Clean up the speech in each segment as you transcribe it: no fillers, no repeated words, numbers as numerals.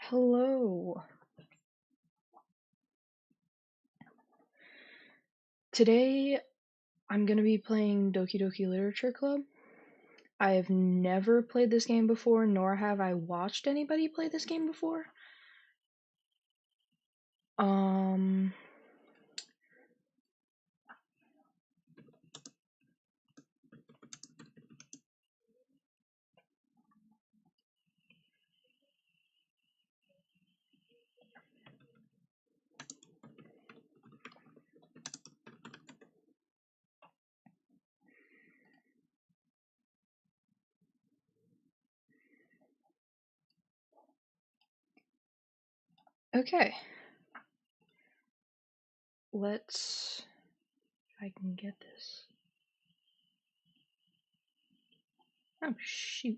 Hello. Today I'm going to be playing Doki Doki Literature Club. I have never played this game before, nor have I watched anybody play this game before. Okay. Let's... if I can get this. Oh, shoot.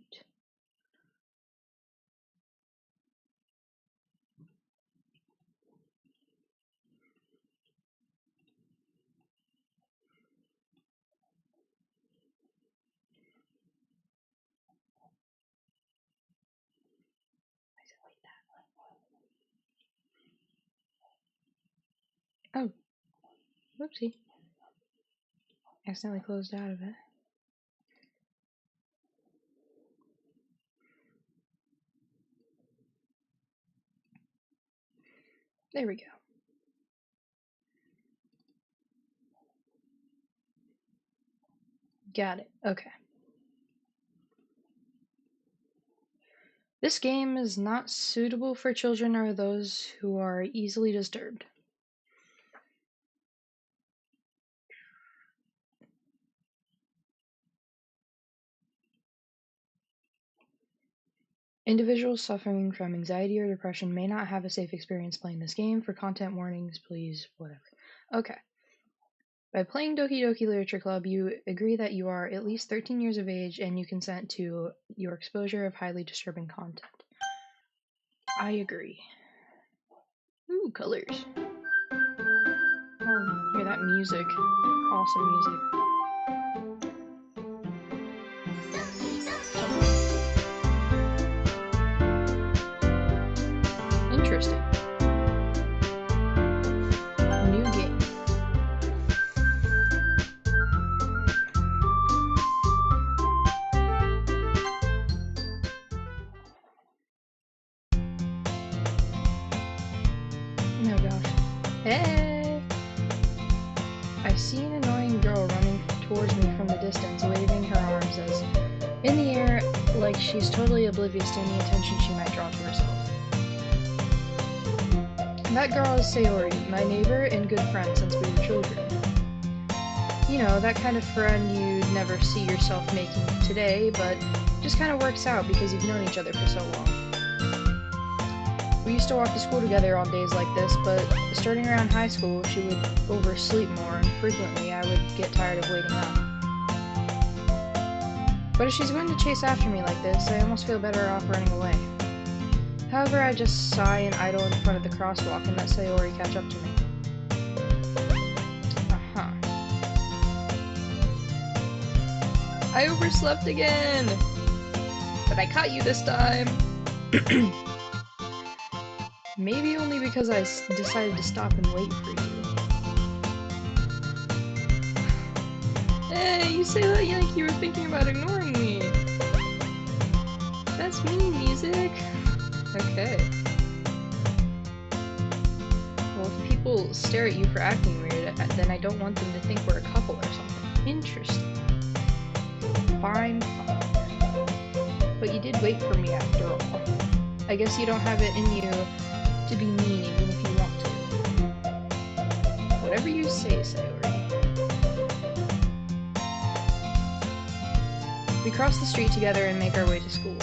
Oh, whoopsie. Accidentally closed out of it. There we go. Got it. Okay. This game is not suitable for children or those who are easily disturbed. Individuals suffering from anxiety or depression may not have a safe experience playing this game. For content warnings, please, whatever. Okay. By playing Doki Doki Literature Club, you agree that you are at least 13 years of age and you consent to your exposure of highly disturbing content. I agree. Ooh, colors. Oh, hear that music. Awesome music. Interesting. New game. Oh gosh. Hey! I see an annoying girl running towards me from the distance, waving her arms as in the air, like she's totally oblivious to any attention she might draw to herself. That girl is Sayori, my neighbor and good friend since we were children. You know, that kind of friend you'd never see yourself making today, but just kind of works out because you've known each other for so long. We used to walk to school together on days like this, but starting around high school, she would oversleep more, and frequently I would get tired of waiting up. But if she's going to chase after me like this, I almost feel better off running away. However, I just sigh and idle in front of the crosswalk and let Sayori catch up to me. Uh-huh. I overslept again! But I caught you this time! Maybe only because I decided to stop and wait for you. Hey, you say that like you were thinking about ignoring me. That's me, music. Okay. Well, if people stare at you for acting weird, then I don't want them to think we're a couple or something. Interesting. Fine, fine. But you did wait for me after all. I guess you don't have it in you to be mean even if you want to. Whatever you say, Sayori. We cross the street together and make our way to school.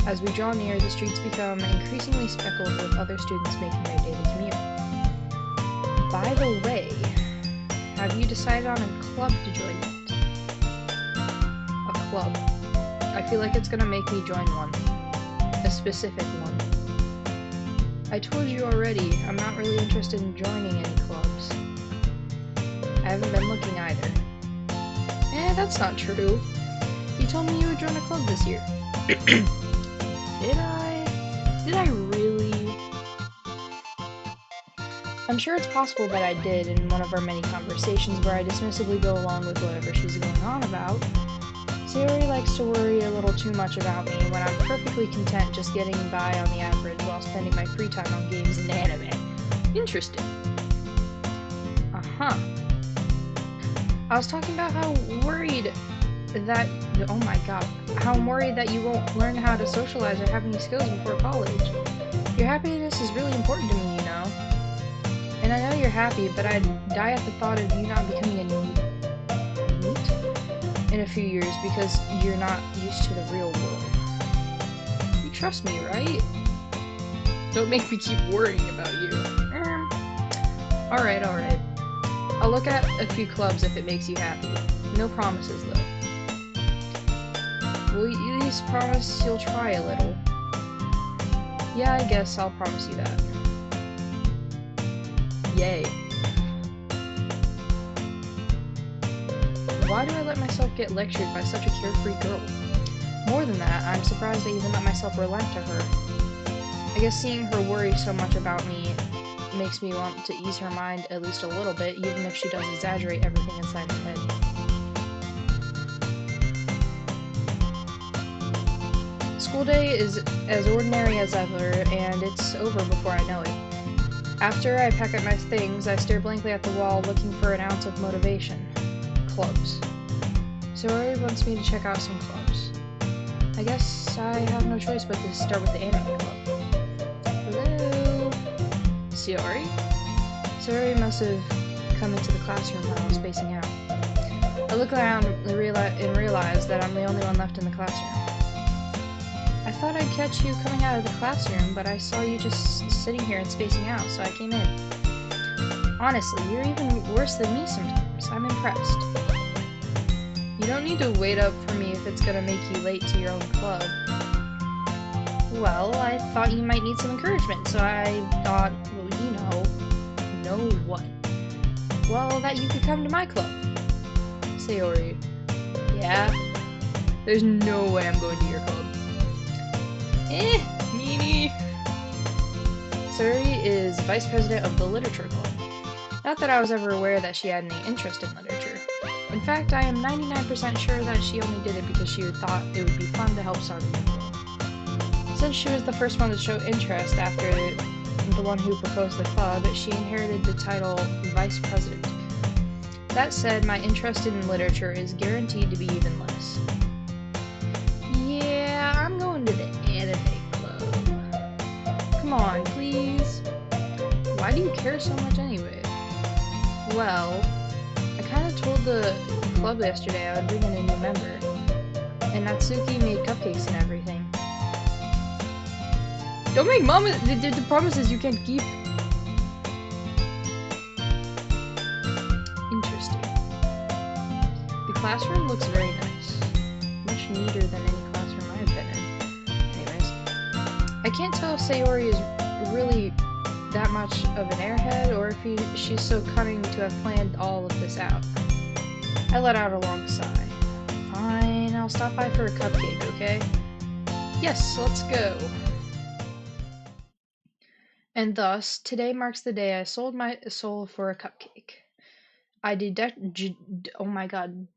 As we draw near, the streets become increasingly speckled with other students making their daily commute. By the way, have you decided on a club to join yet? A club. I feel like it's gonna make me join one. A specific one. I told you already, I'm not really interested in joining any clubs. I haven't been looking either. That's not true. You told me you would join a club this year. Did I? Did I really? I'm sure it's possible that I did in one of our many conversations where I dismissively go along with whatever she's going on about. Sayori likes to worry a little too much about me when I'm perfectly content just getting by on the average while spending my free time on games and anime. Interesting. Uh-huh. I was talking about how worried that, oh my god, how I'm worried that you won't learn how to socialize or have any skills before college. Your happiness is really important to me, you know. And I know you're happy, but I'd die at the thought of you not becoming a NEET in a few years because you're not used to the real world. You trust me, right? Don't make me keep worrying about you. Alright. I'll look at a few clubs if it makes you happy. No promises, though. Will you at least promise you'll try a little? Yeah, I guess I'll promise you that. Yay. Why do I let myself get lectured by such a carefree girl? More than that, I'm surprised I even let myself relent to her. I guess seeing her worry so much about me makes me want to ease her mind at least a little bit, even if she does exaggerate everything inside her head. School day is as ordinary as ever, and it's over before I know it. After I pack up my things, I stare blankly at the wall, looking for an ounce of motivation. Clubs. Sayori wants me to check out some clubs. I guess I have no choice but to start with the anime club. Hello? Sayori? Sayori must have come into the classroom while I was spacing out. I look around and realize that I'm the only one left in the classroom. I thought I'd catch you coming out of the classroom, but I saw you just sitting here and spacing out, so I came in. Honestly, you're even worse than me sometimes. I'm impressed. You don't need to wait up for me if it's gonna make you late to your own club. Well, I thought you might need some encouragement, so I thought, well, you know what? Well, that you could come to my club. Sayori. Yeah? There's no way I'm going to your club. Meanie. Sayori is vice president of the literature club. Not that I was ever aware that she had any interest in literature. In fact, I am 99% sure that she only did it because she thought it would be fun to help start a new club. Since she was the first one to show interest after the one who proposed the club, she inherited the title vice president. That said, my interest in literature is guaranteed to be even less. Yeah, I'm going to the anime club. Come on, please. Why do you care so much anyway? Well, I kind of told the club yesterday I would bring in a new member, and Natsuki made cupcakes and everything. Don't make the promises you can't keep. Interesting. The classroom looks very nice. Much neater than any classroom I've been in. Anyways, I can't tell if Sayori is really that much of an airhead, or if she's so cunning to have planned all of this out. I let out a long sigh. Fine, I'll stop by for a cupcake, okay? Yes, let's go. And thus, today marks the day I sold my soul for a cupcake. I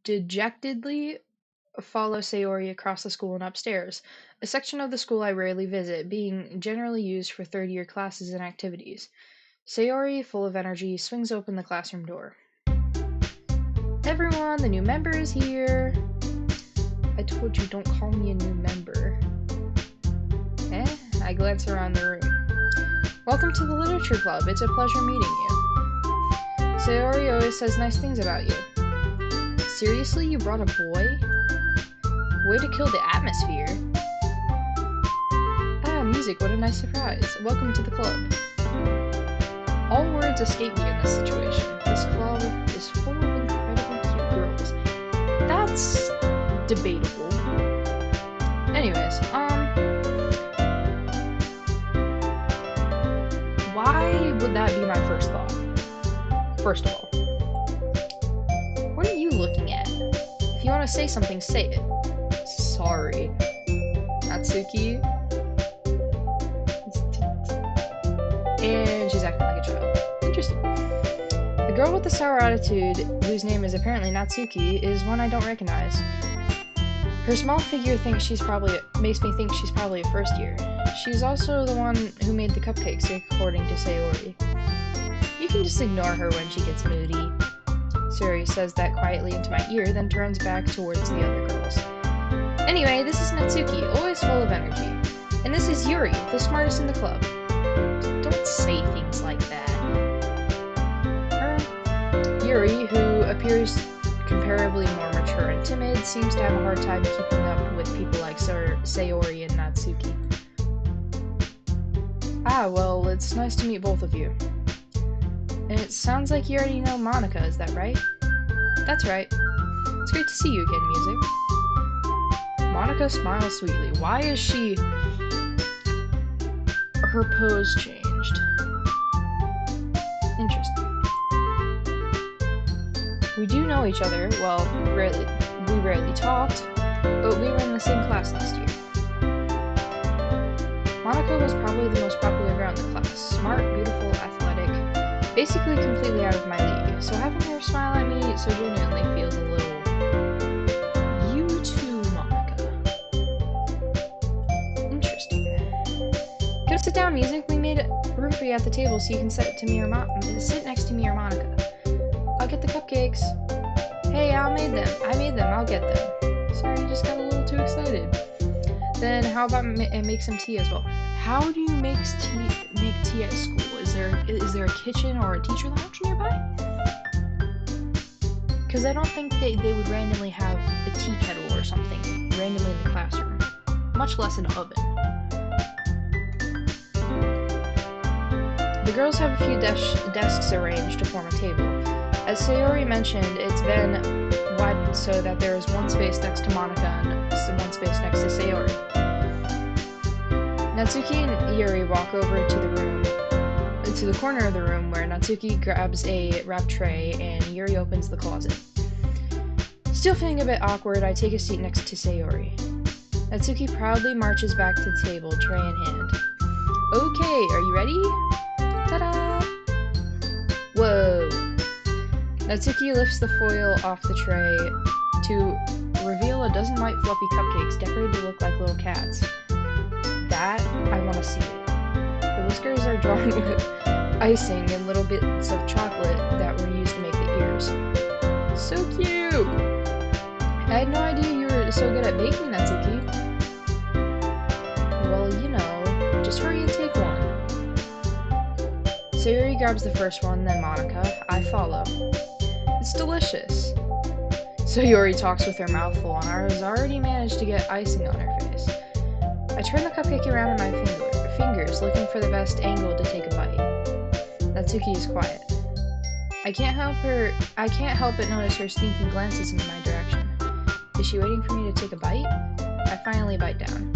dejectedly follow Sayori across the school and upstairs, a section of the school I rarely visit, being generally used for third-year classes and activities. Sayori, full of energy, swings open the classroom door. Everyone, the new member is here. I told you, don't call me a new member. I glance around the room. Welcome to the literature club. It's a pleasure meeting you. Sayori always says nice things about you. Seriously, you brought a boy? Way to kill the atmosphere. Ah, music, what a nice surprise. Welcome to the club. All words escape me in this situation. This club is full of incredibly cute girls. That's debatable. Anyways, why would that be my first thought? First of all, what are you looking at? If you want to say something, say it. Sorry. Natsuki. And she's acting like a child. Interesting. The girl with the sour attitude, whose name is apparently Natsuki, is one I don't recognize. Her small figure makes me think she's probably a first year. She's also the one who made the cupcakes, according to Sayori. You can just ignore her when she gets moody. Sayori says that quietly into my ear, then turns back towards the other girls. Anyway, this is Natsuki, always full of energy. And this is Yuri, the smartest in the club. Don't say things like that. Yuri, who appears comparably more mature and timid, seems to have a hard time keeping up with people like Sayori and Natsuki. Ah, well, it's nice to meet both of you. And it sounds like you already know Monika, is that right? That's right. It's great to see you again, Music. Monika smiles sweetly. Why is she... Her pose changed. Interesting. We do know each other, well, we rarely talked, but we were in the same class last year. Monika was probably the most popular girl in the class. Smart, beautiful, athletic, basically completely out of my league. So having her smile at me so genuinely feels a little... You too, Monika. Interesting. Go sit down, Music. We made room for you at the table so you can sit next to me or Monika. I'll get the cupcakes. Hey, I made them. I'll get them. Sorry, you just got a little too excited. Then how about make some tea as well? How do you make tea at school? Is there a kitchen or a teacher lounge nearby? Because I don't think they would randomly have a tea kettle or something randomly in the classroom, much less an oven. The girls have a few desks arranged to form a table. As Sayori mentioned, it's been widened so that there is one space next to Monika and one space next to Sayori. Natsuki and Yuri walk over to the corner of the room where Natsuki grabs a wrap tray and Yuri opens the closet. Still feeling a bit awkward, I take a seat next to Sayori. Natsuki proudly marches back to the table, tray in hand. Okay, are you ready? Ta-da! Whoa! Natsuki lifts the foil off the tray to reveal a dozen white fluffy cupcakes decorated to look like little cats. That, I want to see it. The whiskers are drawn with icing and little bits of chocolate that were used to make the ears. So cute! I had no idea you were so good at baking, Natsuki. Well, you know, just hurry and take one. Sayori grabs the first one, then Monika. I follow. It's delicious. Sayori talks with her mouth full and has already managed to get icing on her face. I turn the cupcake around in my fingers, looking for the best angle to take a bite. Natsuki is quiet. I can't help but notice her sneaking glances in my direction. Is she waiting for me to take a bite? I finally bite down.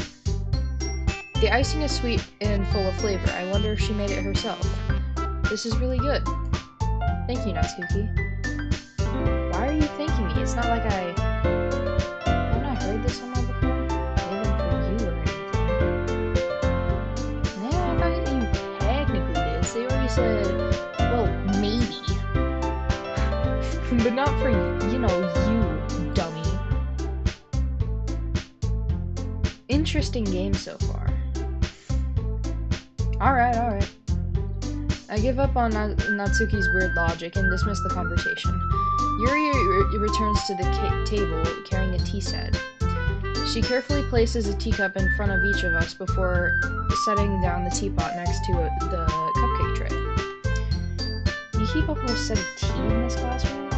The icing is sweet and full of flavor. I wonder if she made it herself. This is really good. Thank you, Natsuki. Why are you thanking me? It's not like haven't I heard this somewhere before? Maybe for you or anything. Nah, I thought you technically did. They already said, well, maybe. But not for, you dummy. Interesting game so far. Alright. I give up on Natsuki's weird logic and dismiss the conversation. Yuri returns to the table carrying a tea set. She carefully places a teacup in front of each of us before setting down the teapot next to the cupcake tray. You keep a whole set of tea in this classroom?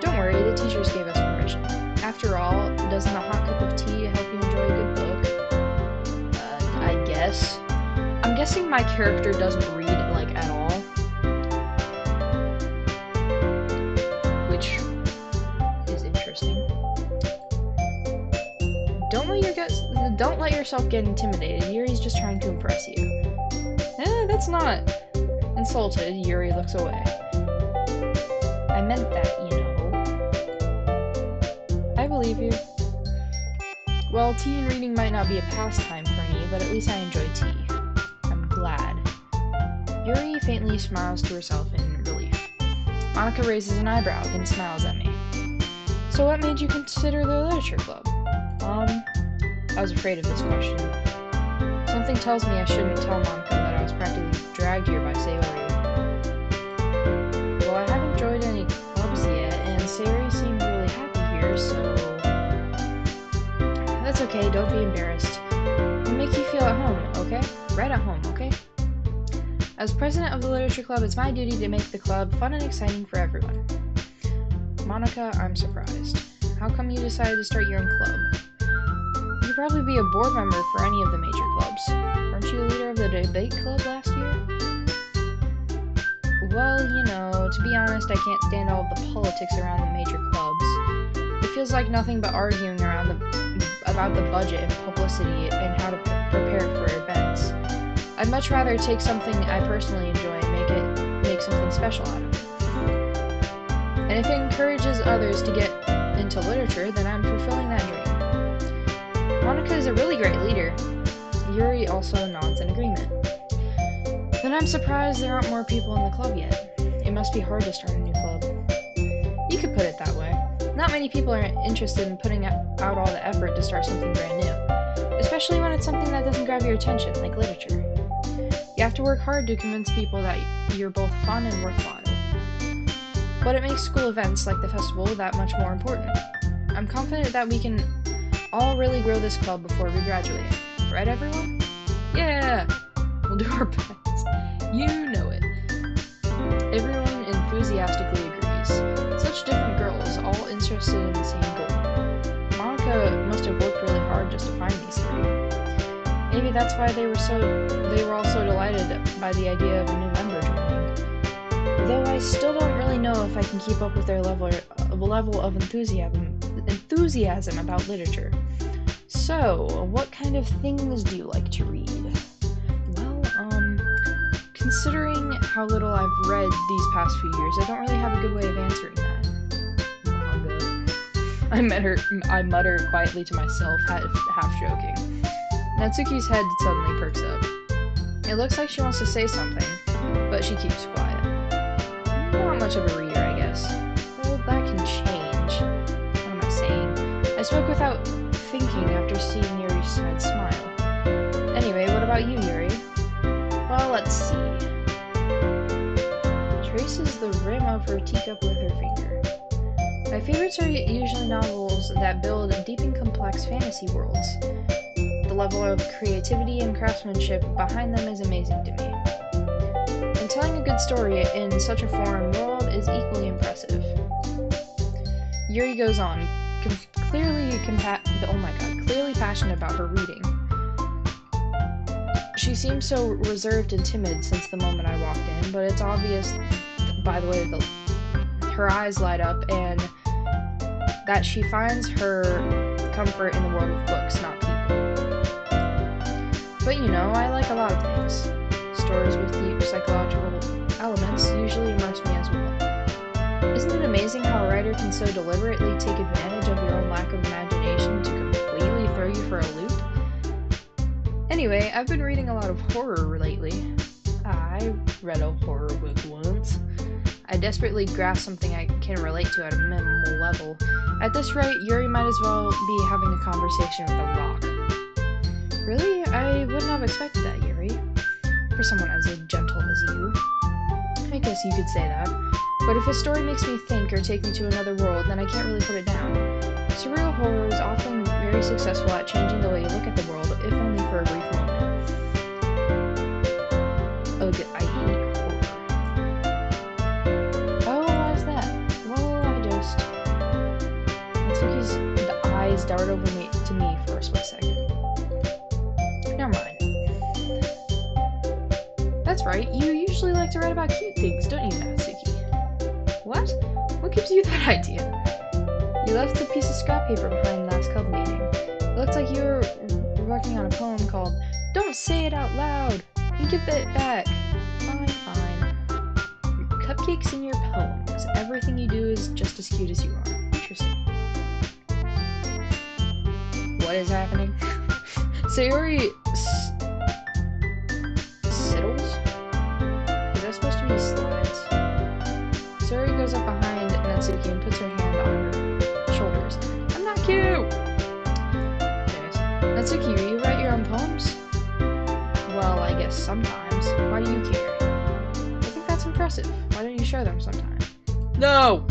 Don't worry, the teachers gave us permission. After all, doesn't a hot cup of tea help you enjoy a good book? I guess. I'm guessing my character doesn't read, at all. Which is interesting. Don't let yourself get intimidated. Yuri's just trying to impress you. That's not insulted. Yuri looks away. I meant that, I believe you. Well, tea and reading might not be a pastime for me, but at least I enjoy tea. I'm glad. Yuri faintly smiles to herself in relief. Monica raises an eyebrow, then smiles at me. So what made you consider the literature club? I was afraid of this question. Something tells me I shouldn't tell Monica that I was practically dragged here by Sayori. Well, I haven't joined any clubs yet, and Sayori seemed really happy here, so... That's okay, don't be embarrassed. It'll make you feel at home, okay? Right at home, okay? As president of the literature club, it's my duty to make the club fun and exciting for everyone. Monica, I'm surprised. How come you decided to start your own club? You could probably be a board member for any of the major clubs. Weren't you a leader of the debate club last year? Well, you know, to be honest, I can't stand all of the politics around the major clubs. It feels like nothing but arguing about the budget and publicity and how to prepare for events. I'd much rather take something I personally enjoy and make something special out of it. And if it encourages others to get into literature, then I'm fulfilling that dream. Monica is a really great leader. Yuri also nods in agreement. Then I'm surprised there aren't more people in the club yet. It must be hard to start a new club. You could put it that way. Not many people are interested in putting out all the effort to start something brand new, especially when it's something that doesn't grab your attention, like literature. You have to work hard to convince people that you're both fun and worthwhile. But it makes school events like the festival that much more important. I'm confident that we can all really grow this club before we graduate. Right, everyone? Yeah! We'll do our best. You know it. Everyone enthusiastically agrees. Such different girls, all interested in the same goal. Monica must have worked really hard just to find these three. Maybe that's why they were all so delighted by the idea of a new member joining. Though I still don't really know if I can keep up with their level of enthusiasm about literature. So, what kind of things do you like to read? Well, considering how little I've read these past few years, I don't really have a good way of answering that. Manga. I mutter quietly to myself, half joking. Natsuki's head suddenly perks up. It looks like she wants to say something, but she keeps quiet. Not much of a reader, I guess. Well, that can change. What am I saying? I spoke without thinking after seeing Yuri's sad smile. Anyway, what about you, Yuri? Well, let's see. Traces the rim of her teacup with her finger. My favorites are usually novels that build deep and complex fantasy worlds. The level of creativity and craftsmanship behind them is amazing to me. And telling a good story in such a foreign world is equally impressive. Yuri goes on, clearly passionate about her reading. She seems so reserved and timid since the moment I walked in, but it's obvious by the way her eyes light up and that she finds her comfort in the world of books, not people. But you know, I like a lot of things. Stories with deep psychological elements usually immerse me as well. Isn't it amazing how a writer can so deliberately take advantage of your own lack of imagination to completely throw you for a loop? Anyway, I've been reading a lot of horror lately. I read a horror book once. I desperately grasp something I can relate to at a minimal level. At this rate, Yuri might as well be having a conversation with a rock. Really? I wouldn't have expected that, Yuri. For someone as gentle as you. I guess you could say that. But if a story makes me think or take me to another world, then I can't really put it down. Surreal horror is often very successful at changing the way you look at the world, if only for a brief moment. Ugh, I hate horror. Oh, why is that? Well, the eyes dart over to me for a split second. Never mind. That's right, you usually like to write about cute things, don't you, Natsuki? What? What gives you that idea? You left a piece of scrap paper behind last club meeting. It looks like you were working on a poem called Don't Say It Out Loud! And give it back! Fine, fine. Your cupcakes and your poems. Everything you do is just as cute as you are. Interesting. What is happening? Sayori... Siddles? Sayori goes up behind Natsuki and puts her hand on her shoulders. I'm not cute! Anyways, Natsuki, do you write your own poems? Well, I guess sometimes. Why do you care? I think that's impressive. Why don't you share them sometime? No!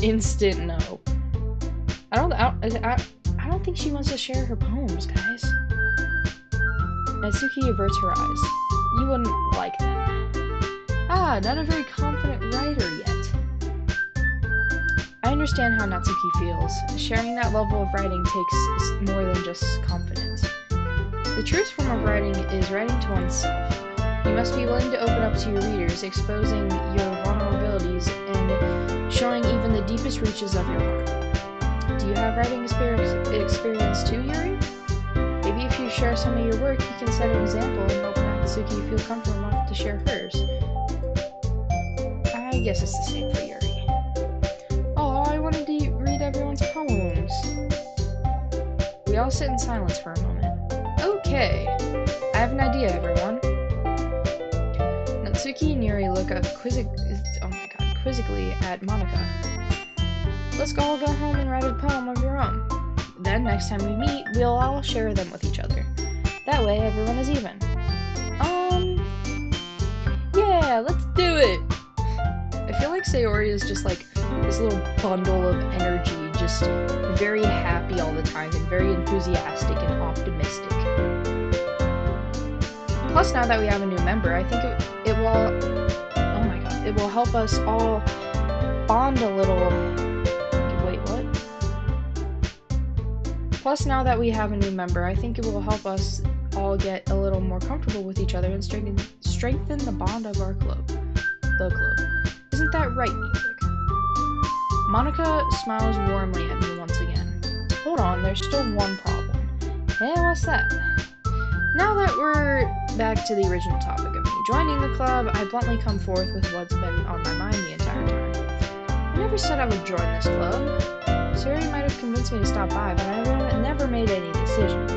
Instant no. I don't think she wants to share her poems, guys. Natsuki averts her eyes. You wouldn't like them. Ah, not a very confident writer yet. I understand how Natsuki feels. Sharing that level of writing takes more than just confidence. The truest form of writing is writing to oneself. You must be willing to open up to your readers, exposing your vulnerabilities and showing even the deepest reaches of your heart. Do you have writing experience too, Yuri? Maybe if you share some of your work, you can set an example and help Natsuki feel comfortable enough to share hers. I guess it's the same for Yuri. Oh, I wanted to read everyone's poems. We all sit in silence for a moment. Okay, I have an idea, everyone. Natsuki and Yuri look up quizzically at Monika. Let's all go home and write a poem of your own. Then, next time we meet, we'll all share them with each other. That way, everyone is even. Yeah, let's do it! I feel like Sayori is just like this little bundle of energy, just very happy all the time and very enthusiastic and optimistic. Plus, now that we have a new member, I think it will help us all bond a little. Wait, what? Plus, now that we have a new member, I think it will help us all get a little more comfortable with each other and strengthen the bond of our club. The club. Isn't that right, Music? Monika smiles warmly at me once again. Hold on, there's still one problem. Hey, what's that? Now that we're back to the original topic of me joining the club, I bluntly come forth with what's been on my mind the entire time. I never said I would join this club. Sayori might have convinced me to stop by, but I never made any decision.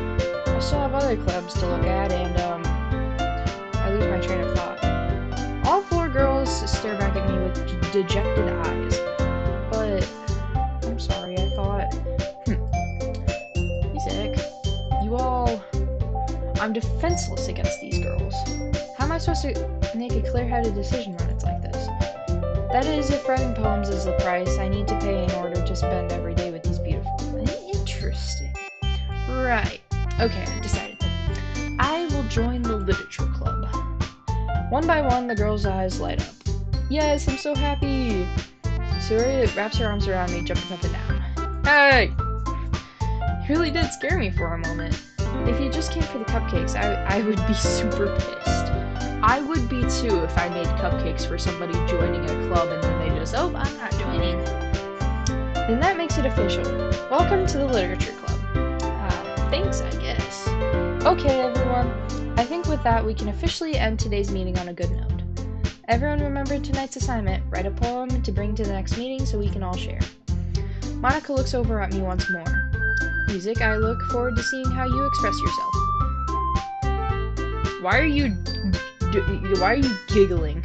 I still have other clubs to look at, and, I lose my train of thought. All four girls stare back at me with dejected eyes. But, I'm sorry, I thought, Music, you all... I'm defenseless against these girls. How am I supposed to make a clear-headed decision when it's like this? That is, if writing poems is the price I need to pay in order to spend every day with these beautiful women. Interesting. Right. Okay, I've decided. I will join the literature club. One by one, the girls' eyes light up. Yes, I'm so happy! Sayori wraps her arms around me, jumping up and down. Hey! You really did scare me for a moment. If you just came for the cupcakes, I would be super pissed. I would be too if I made cupcakes for somebody joining a club and then they just, oh, I'm not joining. Then that makes it official. Welcome to the literature club. Thanks, I guess. Okay, everyone. I think with that, we can officially end today's meeting on a good note. Everyone remember tonight's assignment. Write a poem to bring to the next meeting so we can all share. Monika looks over at me once more. Music, I look forward to seeing how you express yourself. Why are you giggling?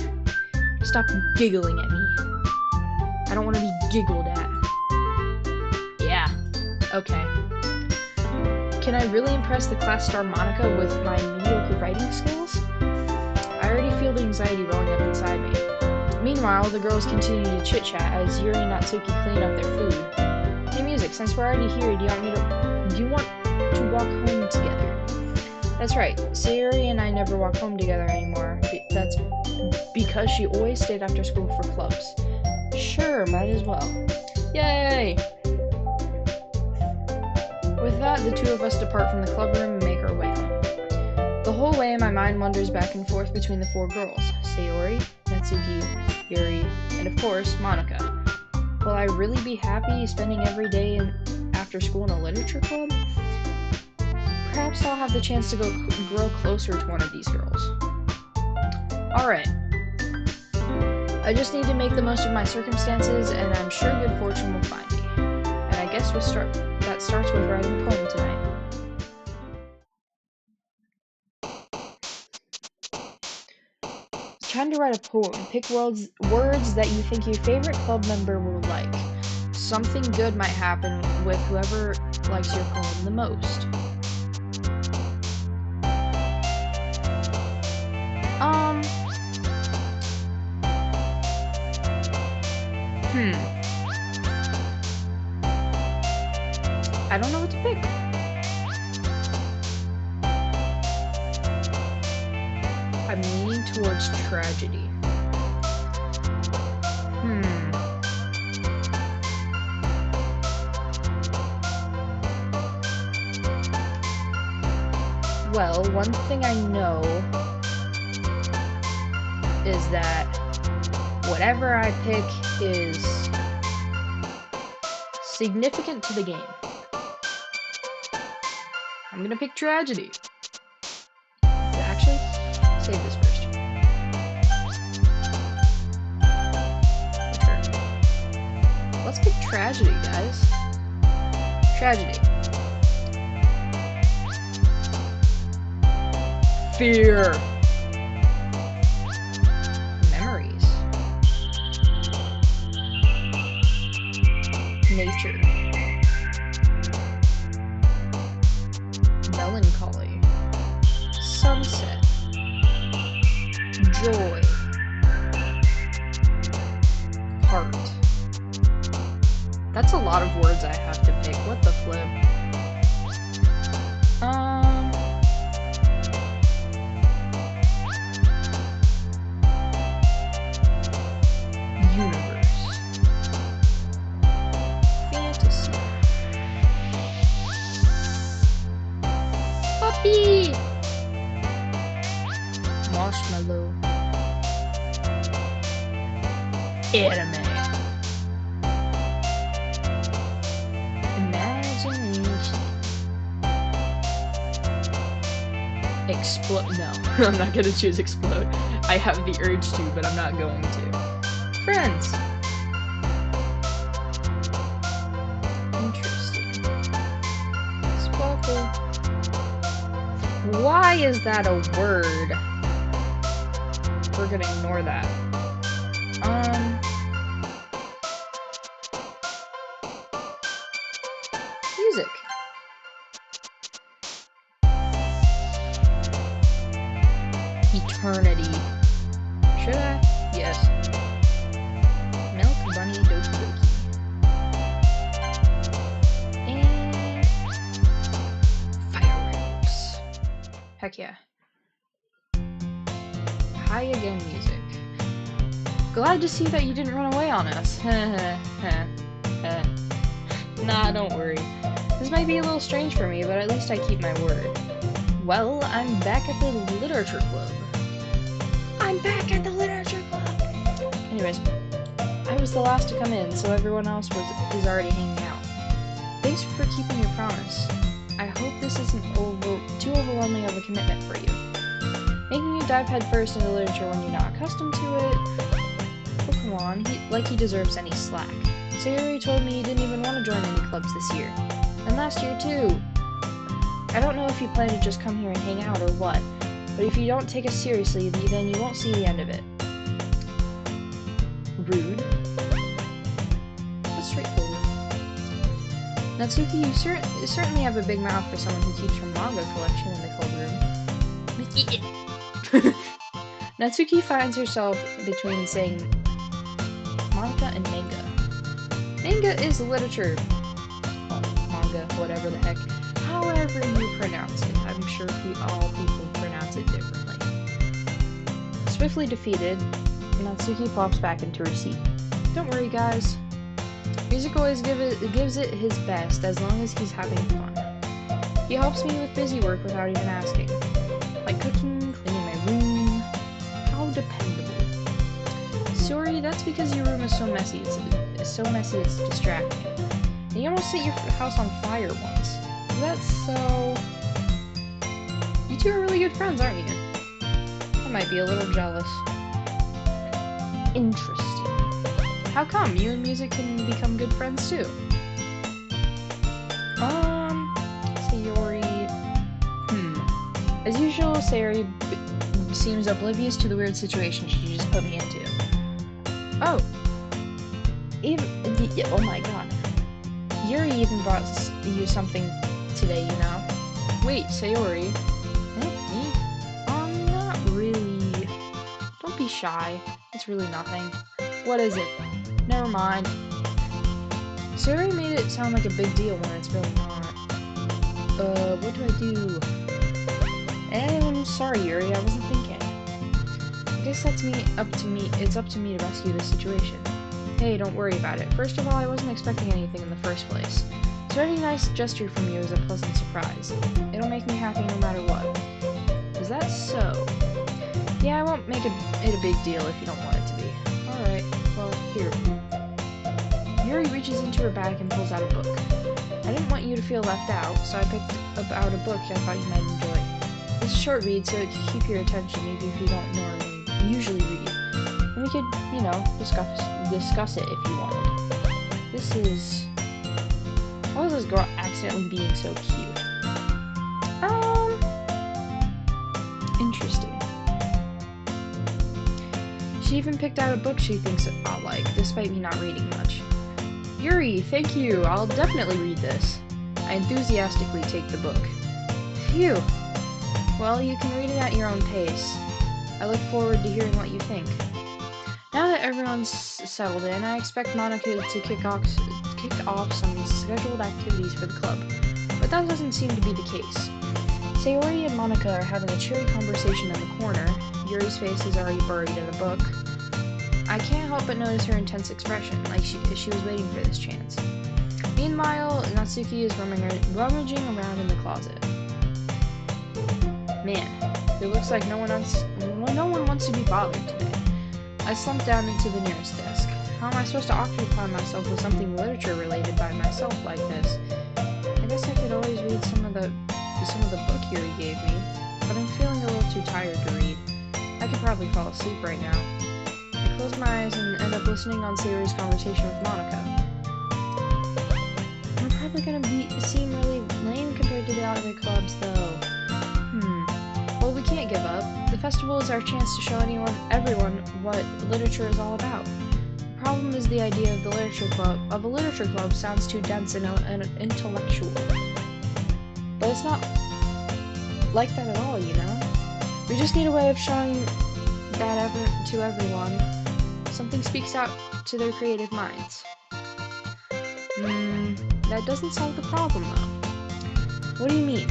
Stop giggling at me. I don't want to be giggled at. Yeah. Okay. Can I really impress the class star Monika with my mediocre writing skills? I already feel the anxiety welling up inside me. Meanwhile, the girls continue to chit-chat as Yuri and Natsuki clean up their food. Hey, Music, since we're already here, do you want to walk home together? That's right, Sayori and I never walk home together anymore. That's because she always stayed after school for clubs. Sure, might as well. Yay! With that, the two of us depart from the club room and make our way home. The whole way, my mind wanders back and forth between the four girls, Sayori, Natsuki, Yuri, and of course, Monika. Will I really be happy spending every day after school in a literature club? Perhaps I'll have the chance to grow closer to one of these girls. Alright. I just need to make the most of my circumstances, and I'm sure good fortune will find me. And I guess that starts with writing a poem tonight. trying to write a poem. Pick words that you think your favorite club member will like. Something good might happen with whoever likes your poem the most. I don't know what to pick. I'm leaning towards tragedy. Well, one thing I know is that whatever I pick is significant to the game. I'm gonna pick tragedy. Actually, save this first. Return. Let's pick tragedy, guys. Tragedy. Fear. Memories. Nature. Melancholy. Sunset. Joy. Heart. That's a lot of words I have to pick. What the flip? Universe. Fantasy. Puppy! Marshmallow. Anime. Imagination. Explode. No, I'm not gonna choose explode. I have the urge to, but I'm not going to. Friends. Interesting. Sparkle. Why is that a word? We're gonna ignore that. Music. Eternity. Should I? Yes. Milk, bunny, Doki. And fireworks. Heck yeah. Hi again, music. Glad to see that you didn't run away on us. Nah, don't worry. This might be a little strange for me, but at least I keep my word. Well, I'm back at the literature club. I'm back at the literature club! Anyways, I was the last to come in, so everyone else is already hanging out. Thanks for keeping your promise. I hope this isn't too overwhelming of a commitment for you. Making you dive headfirst into literature when you're not accustomed to it? Oh, come on, he deserves any slack. Sayori told me he didn't even want to join any clubs this year. And last year, too. I don't know if you plan to just come here and hang out or what, but if you don't take us seriously, then you won't see the end of it. Rude. That's straightforward. Natsuki, you certainly have a big mouth for someone who keeps her manga collection in the club room. Natsuki finds herself between saying manga and manga. Manga is literature. Manga, whatever the heck. However you pronounce it. I'm sure all people pronounce it differently. Swiftly defeated, Natsuki pops back into her seat. Don't worry, guys. Music always gives it his best as long as he's having fun. He helps me with busy work without even asking. Like cooking, cleaning my room. How dependable. Sorry, that's because your room is so messy. It's distracting. And you almost set your house on fire once. That's so... You two are really good friends, aren't you? I might be a little jealous. Interesting. How come? You and music can become good friends too. Sayori... As usual, Sayori seems oblivious to the weird situation she just put me into. Oh. Oh my god. Yuri even brought you something today, you know. Wait, Sayori. Me? Not really. Don't be shy. It's really nothing. What is it? Never mind. Sayori made it sound like a big deal when it's really not. What do I do? I'm sorry, Yuri, I wasn't thinking. I guess it's up to me to rescue this situation. Hey, don't worry about it. First of all, I wasn't expecting anything in the first place. So any nice gesture from you is a pleasant surprise. It'll make me happy no matter what. Is that so? Yeah, I won't make it a big deal if you don't want it to be. Alright, well, here. Yuri reaches into her bag and pulls out a book. I didn't want you to feel left out, so I picked out a book I thought you might enjoy. It's a short read, so it can keep your attention even if you don't usually read. And we could, you know, discuss it if you wanted. This is... Why was this girl accidentally being so cute? Interesting. She even picked out a book she thinks I'll like, despite me not reading much. Yuri, thank you. I'll definitely read this. I enthusiastically take the book. Phew. Well, you can read it at your own pace. I look forward to hearing what you think. Now that everyone's settled in, I expect Monica to kick off some scheduled activities for the club, but that doesn't seem to be the case. Sayori and Monica are having a cheery conversation in the corner. Yuri's face is already buried in a book. I can't help but notice her intense expression, like she was waiting for this chance. Meanwhile, Natsuki is rummaging around in the closet. Man, it looks like no one wants to be bothered today. I slumped down into the nearest desk. How am I supposed to occupy myself with something literature-related by myself like this? I guess I could always read some of the book Yuri gave me, but I'm feeling a little too tired to read. I could probably fall asleep right now. I close my eyes and end up listening on Sayori's conversation with Monica. I'm probably gonna seem really lame compared to the other clubs, though. Well, we can't give up. The festival is our chance to show everyone what literature is all about. The problem is the idea of a literature club sounds too dense and intellectual. But it's not like that at all, you know? We just need a way of showing that to everyone. Something speaks out to their creative minds. That doesn't solve the problem, though. What do you mean?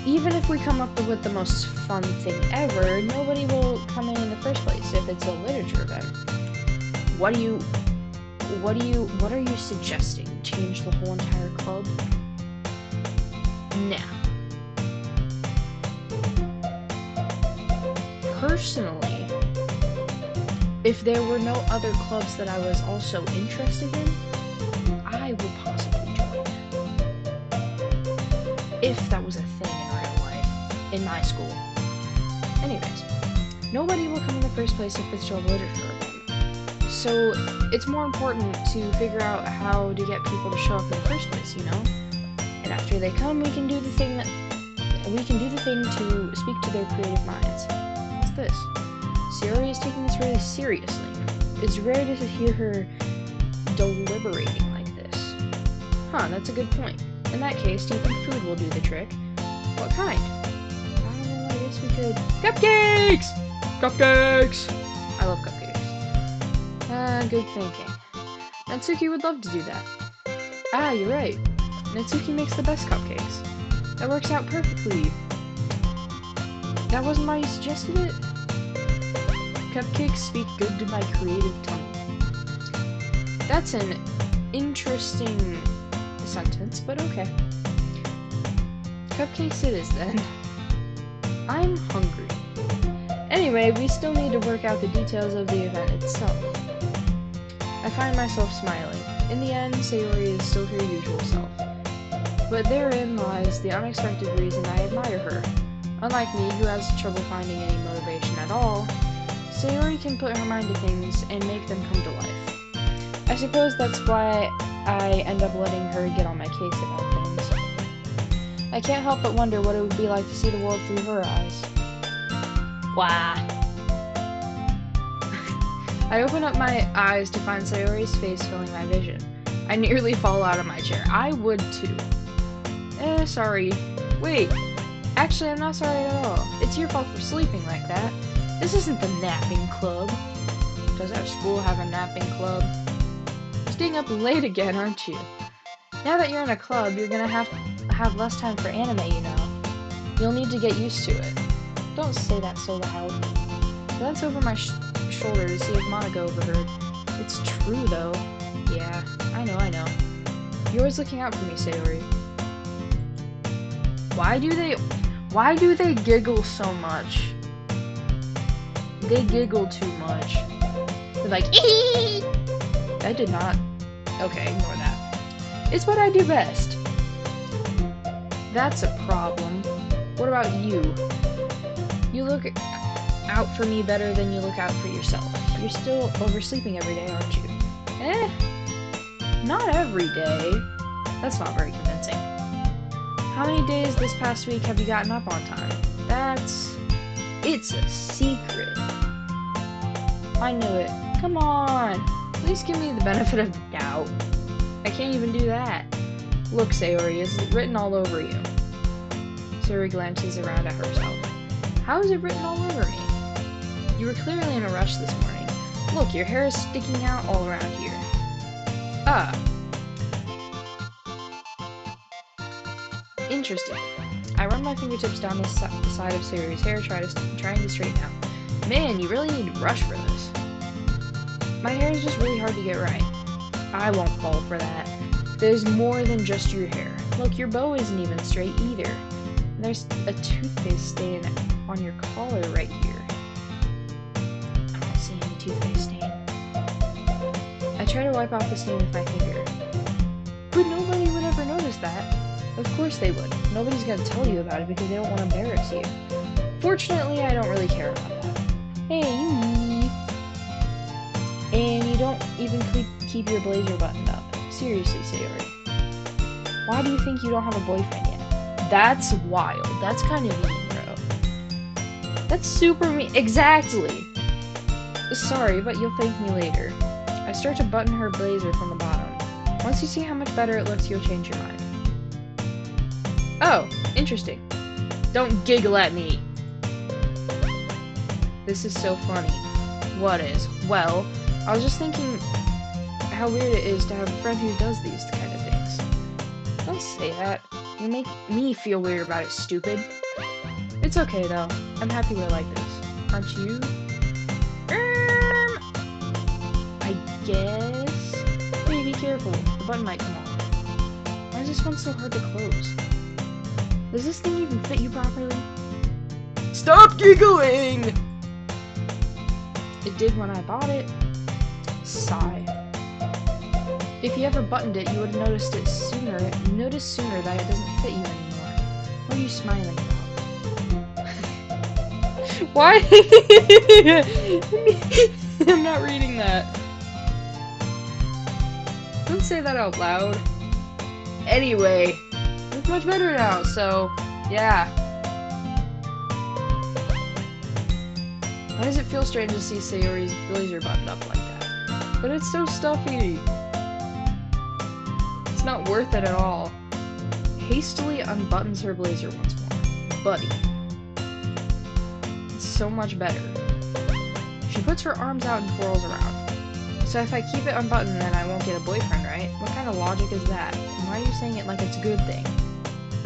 Even if we come up with the most fun thing ever, nobody will come in the first place if it's a literature event. What are you suggesting? Change the whole entire club? Nah. Personally, if there were no other clubs that I was also interested in, I would possibly join. If that was a thing in real life, in my school. Anyways, nobody will come in the first place if it's a literature event. So it's more important to figure out how to get people to show up in the first place, you know? And after they come, we can do the thing to speak to their creative minds. What's this? Sayori is taking this really seriously. It's rare to hear her deliberating like this. Huh, that's a good point. In that case, do you think food will do the trick? What kind? I guess we could... Cupcakes! Cupcakes! I love cupcakes. Good thinking. Natsuki would love to do that. Ah, you're right. Natsuki makes the best cupcakes. That works out perfectly. That wasn't why you suggested it? Cupcakes speak good to my creative tongue. That's an interesting sentence, but okay. Cupcakes it is then. I'm hungry. Anyway, we still need to work out the details of the event itself. I find myself smiling. In the end, Sayori is still her usual self. But therein lies the unexpected reason I admire her. Unlike me, who has trouble finding any motivation at all, Sayori can put her mind to things and make them come to life. I suppose that's why I end up letting her get on my case about things. I can't help but wonder what it would be like to see the world through her eyes. Wah. I open up my eyes to find Sayori's face filling my vision. I nearly fall out of my chair. I would too. Sorry. Wait. Actually, I'm not sorry at all. It's your fault for sleeping like that. This isn't the napping club. Does our school have a napping club? You're staying up late again, aren't you? Now that you're in a club, you're gonna have less time for anime, you know. You'll need to get used to it. Don't say that so loud. Glance over my shoulder to see if Monica overheard. It's true, though. Yeah, I know. You're always looking out for me, Sayori. Why do they giggle so much? They giggle too much. They're like, ee! I did not. Okay, ignore that. It's what I do best. That's a problem. What about you? You look out for me better than you look out for yourself. You're still oversleeping every day, aren't you? Not every day. That's not very convincing. How many days this past week have you gotten up on time? It's a secret. I knew it. Come on. At least give me the benefit of the doubt. I can't even do that. Look, Sayori, it's written all over you. Sayori glances around at herself. How is it written all over me? You were clearly in a rush this morning. Look, your hair is sticking out all around here. Interesting. I run my fingertips down the side of Sayori's hair, trying to straighten out. Man, you really need to brush for this. My hair is just really hard to get right. I won't fall for that. There's more than just your hair. Look, your bow isn't even straight either. And there's a toothpaste stain on your collar right here. I don't see any toothpaste stain. I try to wipe off the stain with my finger. But nobody would ever notice that. Of course they would. Nobody's gonna tell you about it because they don't want to embarrass you. Fortunately, I don't really care about that. Hey, you. And you don't even keep your blazer buttoned up. Seriously, Sayori. Why do you think you don't have a boyfriend yet? That's wild. That's kind of mean, bro. That's super mean. Exactly. Sorry, but you'll thank me later. I start to button her blazer from the bottom. Once you see how much better it looks, you'll change your mind. Oh, interesting. Don't giggle at me. This is so funny. What is? Well, I was just thinking how weird it is to have a friend who does these kind of things. Don't say that. You make me feel weird about it, stupid. It's okay, though. I'm happy we're like this. Aren't you? I guess? Hey, be careful. The button might come off. Why is this one so hard to close? Does this thing even fit you properly? Stop giggling! It did when I bought it. Sigh. If you ever buttoned it, you would have noticed sooner that it doesn't fit you anymore. What are you smiling about? Why? I'm not reading that. Don't say that out loud. Anyway, it's much better now, so yeah. Why does it feel strange to see Sayori's blazer buttoned up like that? But it's so stuffy. It's not worth it at all. Hastily unbuttons her blazer once more. Buddy. It's so much better. She puts her arms out and twirls around. So if I keep it unbuttoned, then I won't get a boyfriend, right? What kind of logic is that? And why are you saying it like it's a good thing?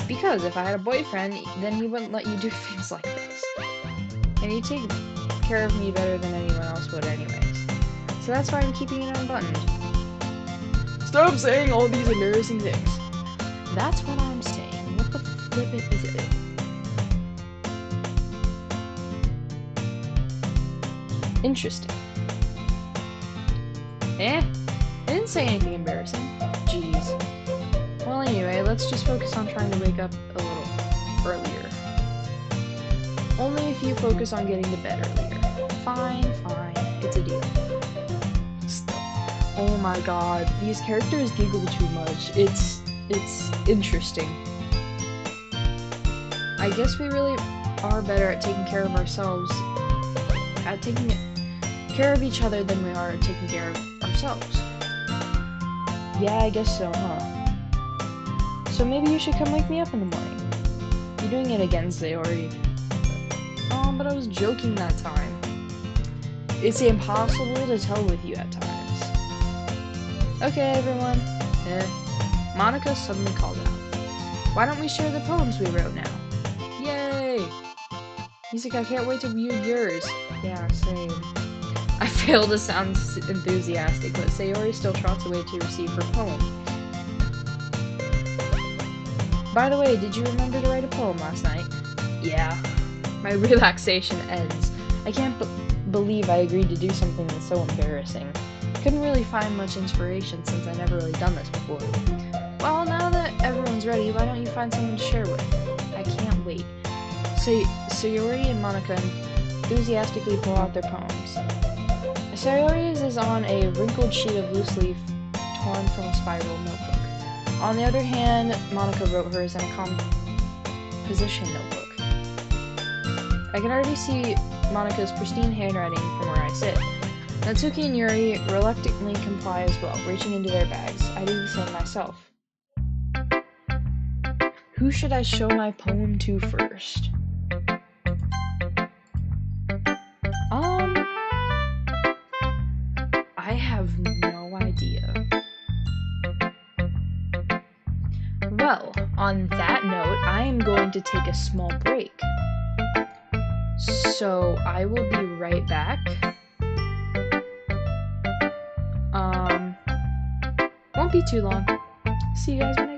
Because if I had a boyfriend, then he wouldn't let you do things like this. And he'd take care of me better than anyone else would anyways. So that's why I'm keeping it unbuttoned. Stop saying all these embarrassing things. That's what I'm saying. What the flip is it? Interesting. I didn't say anything embarrassing. Jeez. Well, anyway, let's just focus on trying to wake up a little earlier. Only if you focus on getting to bed earlier. Fine. It's a deal. Still. Oh my god, these characters giggle too much. It's interesting. I guess we really are better at taking care of ourselves, at taking care of each other than we are at taking care of ourselves. Yeah, I guess so, huh? So maybe you should come wake me up in the morning. You're doing it again, Sayori. Oh, but I was joking that time. It's impossible to tell with you at times. Okay, everyone. Monica suddenly called out. Why don't we share the poems we wrote now? Yay! Music, I can't wait to read yours. Yeah, same. I fail to sound enthusiastic, but Sayori still trots away to receive her poem. By the way, did you remember to write a poem last night? Yeah. My relaxation ends. I can't believe I agreed to do something that's so embarrassing. Couldn't really find much inspiration since I never really done this before. Well, now that everyone's ready, why don't you find someone to share with? I can't wait. Sayori and Monica enthusiastically pull out their poems. Sayori's is on a wrinkled sheet of loose leaf torn from a spiral notebook. On the other hand, Monica wrote hers in a composition notebook. I can already see Monica's pristine handwriting from where I sit. Natsuki and Yuri reluctantly comply as well, reaching into their bags. I do the same myself. Who should I show my poem to first? I have no idea. Well, on that note, I am going to take a small break. So, I will be right back. Won't be too long. See you guys when I